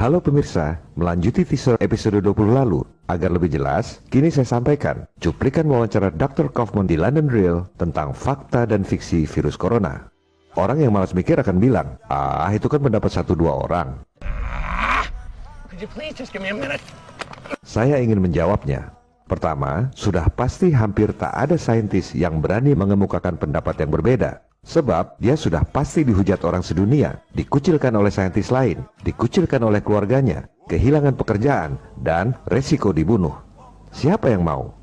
Halo pemirsa, melanjuti teaser episode 20 lalu. Agar lebih jelas, kini saya sampaikan cuplikan wawancara Dr. Kaufman di London Real tentang fakta dan fiksi virus corona. Orang yang malas mikir akan bilang, itu kan pendapat 1-2 orang. Could you please just give me a minute? Saya ingin menjawabnya. Pertama, sudah pasti hampir tak ada saintis yang berani mengemukakan pendapat yang berbeda. Sebab dia sudah pasti dihujat orang sedunia, dikucilkan oleh saintis lain, dikucilkan oleh keluarganya, kehilangan pekerjaan, dan resiko dibunuh. Siapa yang mau?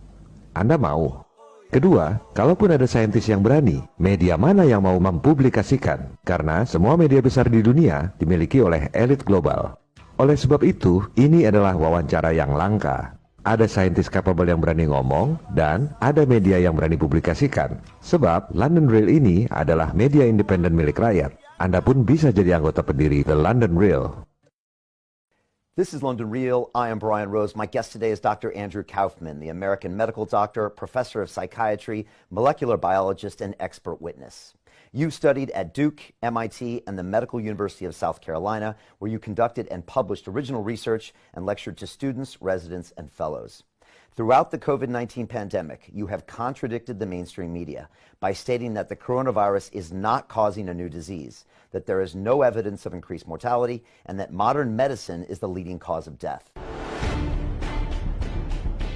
Anda mau? Kedua, kalaupun ada saintis yang berani, media mana yang mau mempublikasikan? Karena semua media besar di dunia dimiliki oleh elit global. Oleh sebab itu, ini adalah wawancara yang langka. Ada saintis capable yang berani ngomong, dan ada media yang berani publikasikan. Sebab London Real ini adalah media independen milik rakyat. Anda pun bisa jadi anggota pendiri The London Real. This is London Real. I am Brian Rose. My guest today is Dr. Andrew Kaufman, the American medical doctor, professor of psychiatry, molecular biologist, and expert witness. You studied at Duke, MIT, and the Medical University of South Carolina, where you conducted and published original research and lectured to students, residents, and fellows. Throughout the COVID-19 pandemic, you have contradicted the mainstream media by stating that the coronavirus is not causing a new disease, that there is no evidence of increased mortality, and that modern medicine is the leading cause of death.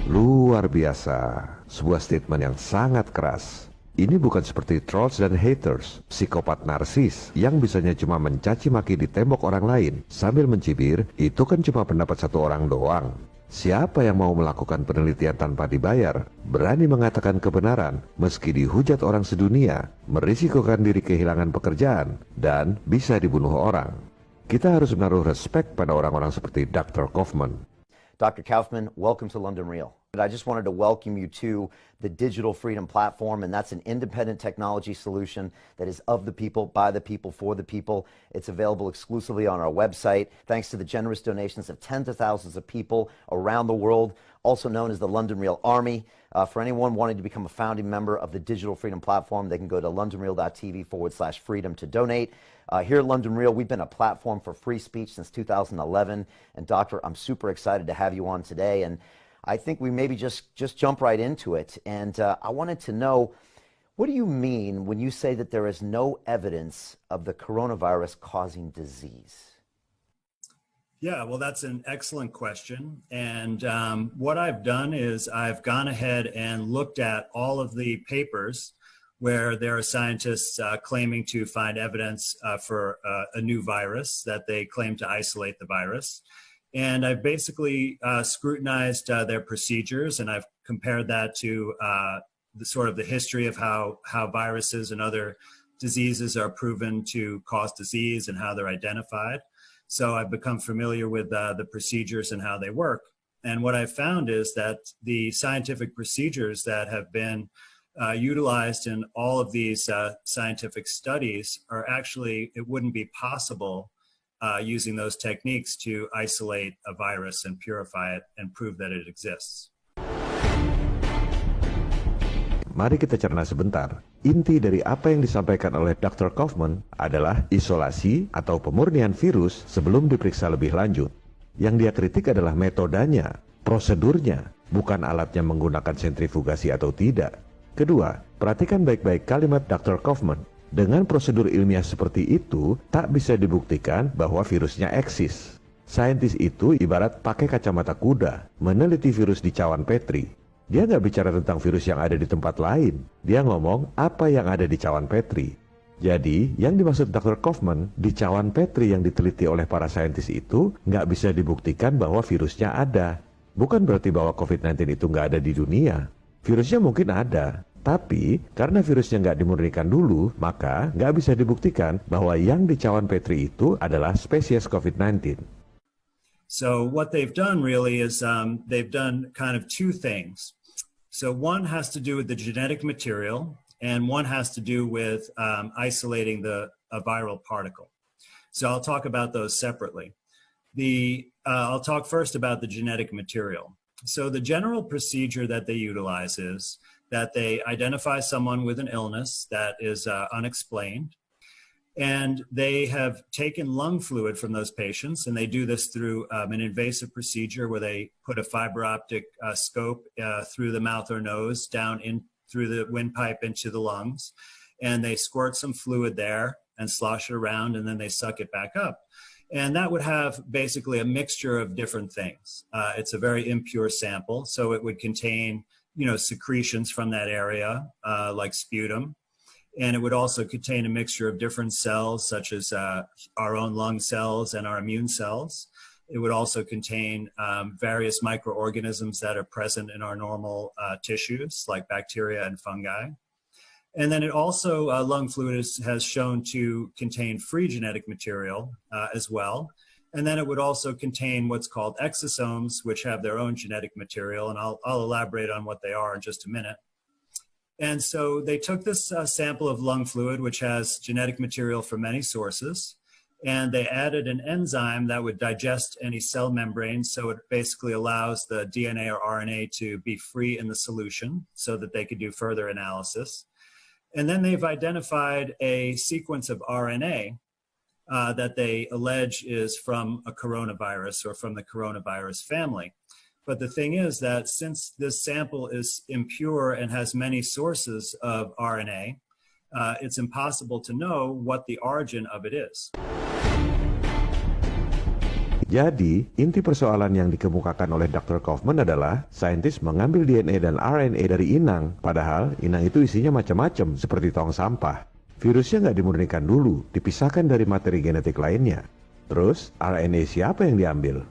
Luar biasa, sebuah statement yang sangat keras. Ini bukan seperti trolls dan haters, psikopat narsis yang bisanya cuma mencaci maki di tembok orang lain sambil mencibir, itu kan cuma pendapat satu orang doang. Siapa yang mau melakukan penelitian tanpa dibayar, berani mengatakan kebenaran meski dihujat orang sedunia, merisikokan diri kehilangan pekerjaan, dan bisa dibunuh orang. Kita harus menaruh respect pada orang-orang seperti Dr. Kaufman. Dr. Kaufman, welcome to London Real. I just wanted to welcome you to the Digital Freedom Platform, and that's an independent technology solution that is of the people, by the people, for the people. It's available exclusively on our website, thanks to the generous donations of tens of thousands of people around the world, also known as the London Real Army. For anyone wanting to become a founding member of the Digital Freedom Platform, they can go to londonreal.tv/freedom to donate. Here at London Real, we've been a platform for free speech since 2011. And Doctor, I'm super excited to have you on today. And I think we maybe just jump right into it. And I wanted to know, what do you mean when you say that there is no evidence of the coronavirus causing disease? Yeah, well, that's an excellent question. And what I've done is I've gone ahead and looked at all of the papers where there are scientists claiming to find evidence for a new virus, that they claim to isolate the virus. And I've basically scrutinized their procedures, and I've compared that to the history of how viruses and other diseases are proven to cause disease and how they're identified. So I've become familiar with the procedures and how they work. And what I've found is that the scientific procedures that have been utilized in all of these scientific studies are actually, it wouldn't be possible using those techniques to isolate a virus and purify it and prove that it exists. Mari kita cerna sebentar. Inti dari apa yang disampaikan oleh Dr. Kaufman adalah isolasi atau pemurnian virus sebelum diperiksa lebih lanjut. Yang dia kritik adalah metodenya, prosedurnya, bukan alatnya menggunakan sentrifugasi atau tidak. Kedua, perhatikan baik-baik kalimat Dr. Kaufman. Dengan prosedur ilmiah seperti itu, tak bisa dibuktikan bahwa virusnya eksis. Saintis itu ibarat pakai kacamata kuda, meneliti virus di cawan Petri. Dia nggak bicara tentang virus yang ada di tempat lain. Dia ngomong apa yang ada di cawan Petri. Jadi, yang dimaksud Dr. Kaufman, di cawan Petri yang diteliti oleh para saintis itu, nggak bisa dibuktikan bahwa virusnya ada. Bukan berarti bahwa COVID-19 itu nggak ada di dunia. Virusnya mungkin ada. Tapi, karena virusnya nggak dimurnikan dulu, maka nggak bisa dibuktikan bahwa yang di cawan Petri itu adalah spesies COVID-19. So what they've done really is they've done kind of two things. So one has to do with the genetic material, and one has to do with isolating a viral particle. So I'll talk about those separately. I'll talk first about the genetic material. So the general procedure that they utilize is that they identify someone with an illness that is unexplained, And they have taken lung fluid from those patients, and they do this through an invasive procedure where they put a fiber optic scope through the mouth or nose down in through the windpipe into the lungs, and they squirt some fluid there and slosh it around, and then they suck it back up. And that would have basically a mixture of different things. It's a very impure sample, so it would contain, secretions from that area, like sputum. And it would also contain a mixture of different cells, such as our own lung cells and our immune cells. It would also contain various microorganisms that are present in our normal tissues, like bacteria and fungi. And then it also, lung fluid has shown to contain free genetic material as well. And then it would also contain what's called exosomes, which have their own genetic material. And I'll elaborate on what they are in just a minute. And so they took this sample of lung fluid, which has genetic material from many sources, and they added an enzyme that would digest any cell membrane. So it basically allows the DNA or RNA to be free in the solution so that they could do further analysis. And then they've identified a sequence of RNA that they allege is from a coronavirus or from the coronavirus family. But the thing is that since this sample is impure and has many sources of RNA, it's impossible to know what the origin of it is. Jadi, inti persoalan yang dikemukakan oleh Dr. Kaufman adalah saintis mengambil DNA dan RNA dari inang, padahal inang itu isinya macam-macam seperti tong sampah. Virusnya nggak dimurnikan dulu, dipisahkan dari materi genetik lainnya. Terus, RNA siapa yang diambil?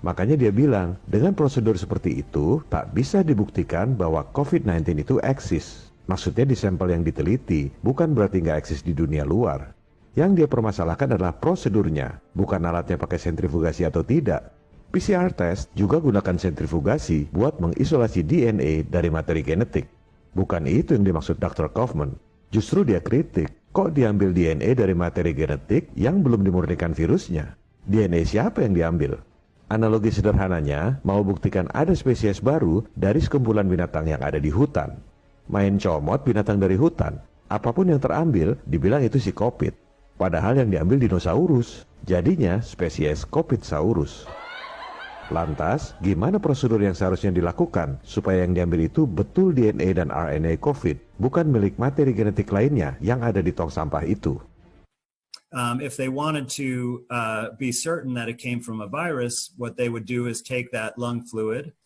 Makanya dia bilang, dengan prosedur seperti itu, tak bisa dibuktikan bahwa COVID-19 itu eksis. Maksudnya di sampel yang diteliti, bukan berarti nggak eksis di dunia luar. Yang dia permasalahkan adalah prosedurnya, bukan alatnya pakai sentrifugasi atau tidak. PCR test juga gunakan sentrifugasi buat mengisolasi DNA dari materi genetik. Bukan itu yang dimaksud Dr. Kaufman. Justru dia kritik, kok diambil DNA dari materi genetik yang belum dimurnikan virusnya? DNA siapa yang diambil? Analogi sederhananya, mau buktikan ada spesies baru dari sekumpulan binatang yang ada di hutan. Main comot binatang dari hutan, apapun yang terambil dibilang itu si Kopit. Padahal yang diambil dinosaurus, jadinya spesies Kopitsaurus. Lantas, gimana prosedur yang seharusnya dilakukan supaya yang diambil itu betul DNA dan RNA COVID, bukan milik materi genetik lainnya yang ada di tong sampah itu? If they wanted to be certain that it came from a virus, what they would do is take that lung fluid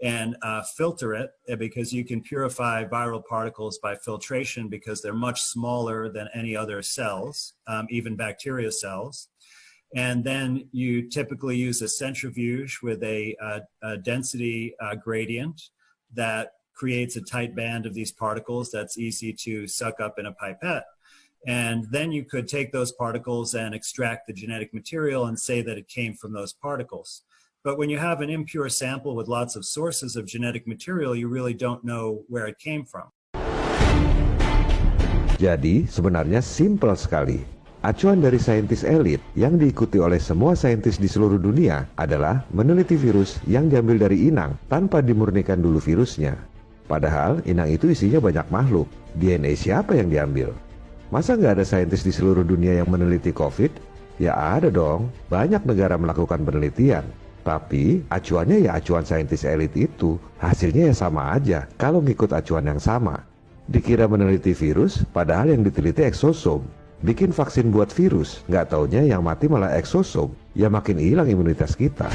and filter it, because you can purify viral particles by filtration because they're much smaller than any other cells, even bacteria cells. And then you typically use a centrifuge with a density gradient that creates a tight band of these particles that's easy to suck up in a pipette. And then you could take those particles and extract the genetic material and say that it came from those particles. But when you have an impure sample with lots of sources of genetic material, you really don't know where it came from. Jadi, sebenarnya simpel sekali. Acuan dari saintis elit yang diikuti oleh semua saintis di seluruh dunia adalah meneliti virus yang diambil dari inang tanpa dimurnikan dulu virusnya. Padahal inang itu isinya banyak makhluk. DNA siapa yang diambil? Masa nggak ada saintis di seluruh dunia yang meneliti COVID? Ya ada dong, banyak negara melakukan penelitian. Tapi acuannya ya acuan saintis elit itu, hasilnya ya sama aja kalau ngikut acuan yang sama. Dikira meneliti virus, padahal yang diteliti eksosom. Bikin vaksin buat virus, nggak taunya yang mati malah eksosom. Ya makin hilang imunitas kita.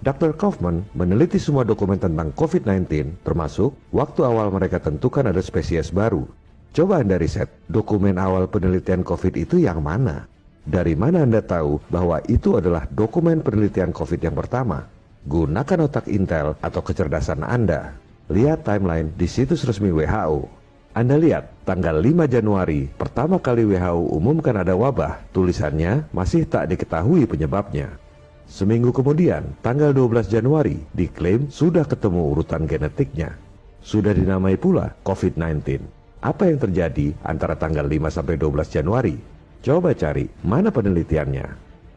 Dr. Kaufman meneliti semua dokumen tentang COVID-19, termasuk waktu awal mereka tentukan ada spesies baru. Coba Anda riset, dokumen awal penelitian COVID itu yang mana? Dari mana Anda tahu bahwa itu adalah dokumen penelitian COVID yang pertama? Gunakan otak Intel atau kecerdasan Anda. Lihat timeline di situs resmi WHO. Anda lihat, tanggal 5 Januari, pertama kali WHO umumkan ada wabah, tulisannya masih tak diketahui penyebabnya. Seminggu kemudian, tanggal 12 Januari, diklaim sudah ketemu urutan genetiknya. Sudah dinamai pula COVID-19. Apa yang terjadi antara tanggal 5 sampai 12 Januari? Coba cari mana penelitiannya.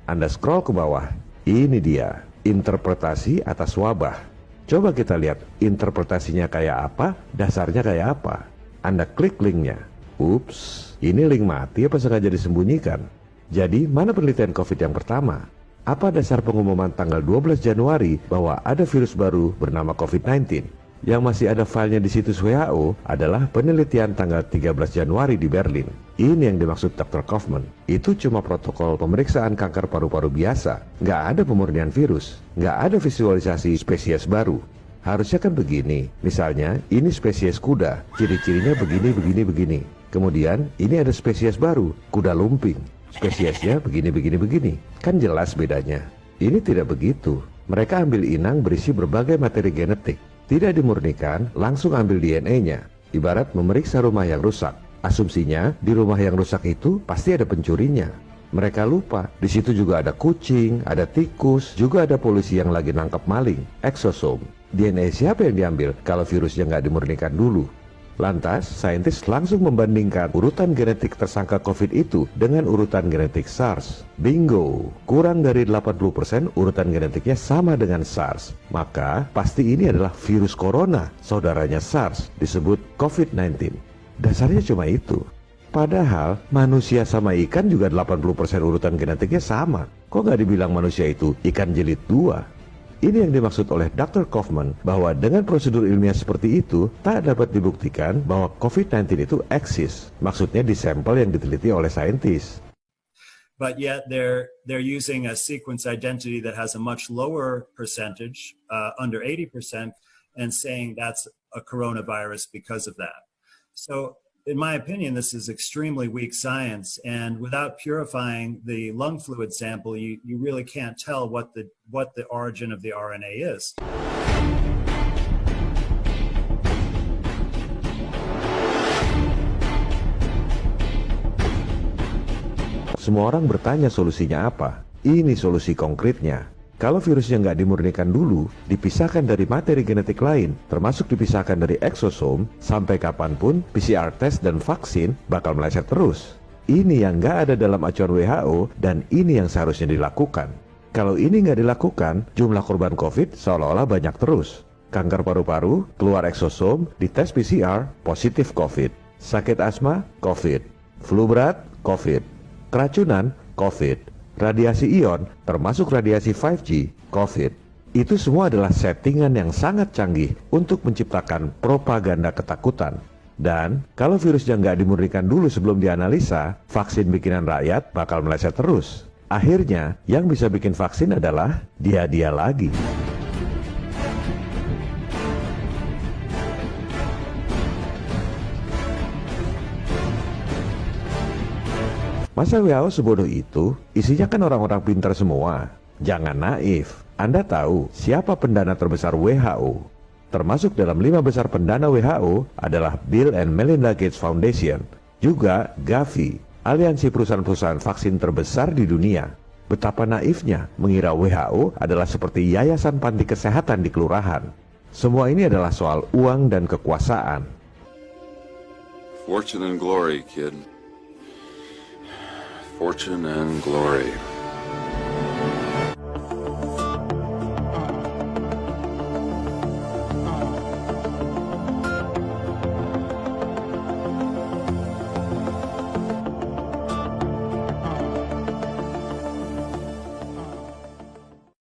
Anda scroll ke bawah. Ini dia, interpretasi atas wabah. Coba kita lihat interpretasinya kayak apa, dasarnya kayak apa. Anda klik linknya. Ups, ini link mati apa sengaja disembunyikan? Jadi, mana penelitian COVID yang pertama? Apa dasar pengumuman tanggal 12 Januari bahwa ada virus baru bernama COVID-19? Yang masih ada filenya di situs WHO adalah penelitian tanggal 13 Januari di Berlin. Ini yang dimaksud Dr. Kaufman. Itu cuma protokol pemeriksaan kanker paru-paru biasa. Nggak ada pemurnian virus. Nggak ada visualisasi spesies baru. Harusnya kan begini. Misalnya, ini spesies kuda. Ciri-cirinya begini. Kemudian, ini ada spesies baru, kuda lumping. Spesiesnya begini. Kan jelas bedanya. Ini tidak begitu. Mereka ambil inang berisi berbagai materi genetik. Tidak dimurnikan, langsung ambil DNA-nya. Ibarat memeriksa rumah yang rusak. Asumsinya, di rumah yang rusak itu pasti ada pencurinya. Mereka lupa, di situ juga ada kucing, ada tikus, juga ada polisi yang lagi nangkep maling, eksosom. DNA siapa yang diambil kalau virusnya nggak dimurnikan dulu? Lantas, saintis langsung membandingkan urutan genetik tersangka COVID itu dengan urutan genetik SARS. Bingo! Kurang dari 80% urutan genetiknya sama dengan SARS. Maka, pasti ini adalah virus corona, saudaranya SARS, disebut COVID-19. Dasarnya cuma itu. Padahal, manusia sama ikan juga 80% urutan genetiknya sama. Kok nggak dibilang manusia itu ikan jilid 2? Ini yang dimaksud oleh Dr. Kaufman bahwa dengan prosedur ilmiah seperti itu tak dapat dibuktikan bahwa COVID-19 itu eksis. Maksudnya di sampel yang diteliti oleh saintis. But yet they're using a sequence identity that has a much lower percentage, under 80%, and saying that's a coronavirus because of that. So in my opinion, this is extremely weak science, and without purifying the lung fluid sample, you really can't tell what the origin of the RNA is. Semua orang bertanya solusinya apa? Ini solusi konkretnya. Kalau virusnya nggak dimurnikan dulu, dipisahkan dari materi genetik lain, termasuk dipisahkan dari eksosom, sampai kapanpun PCR test dan vaksin bakal meleset terus. Ini yang nggak ada dalam acuan WHO dan ini yang seharusnya dilakukan. Kalau ini nggak dilakukan, jumlah korban COVID seolah-olah banyak terus. Kanker paru-paru, keluar eksosom, dites PCR, positif COVID. Sakit asma, COVID. Flu berat, COVID. Keracunan, COVID. Radiasi ion, termasuk radiasi 5G, COVID. Itu semua adalah settingan yang sangat canggih untuk menciptakan propaganda ketakutan. Dan kalau virusnya nggak dimurnikan dulu sebelum dianalisa, vaksin bikinan rakyat bakal meleset terus. Akhirnya, yang bisa bikin vaksin adalah dia-dia lagi. Masa WHO sebodoh itu? Isinya kan orang-orang pintar semua. Jangan naif. Anda tahu siapa pendana terbesar WHO? Termasuk dalam 5 besar pendana WHO adalah Bill and Melinda Gates Foundation. Juga Gavi, aliansi perusahaan-perusahaan vaksin terbesar di dunia. Betapa naifnya mengira WHO adalah seperti yayasan panti kesehatan di kelurahan. Semua ini adalah soal uang dan kekuasaan. Fortune and glory, kid. Fortune and glory.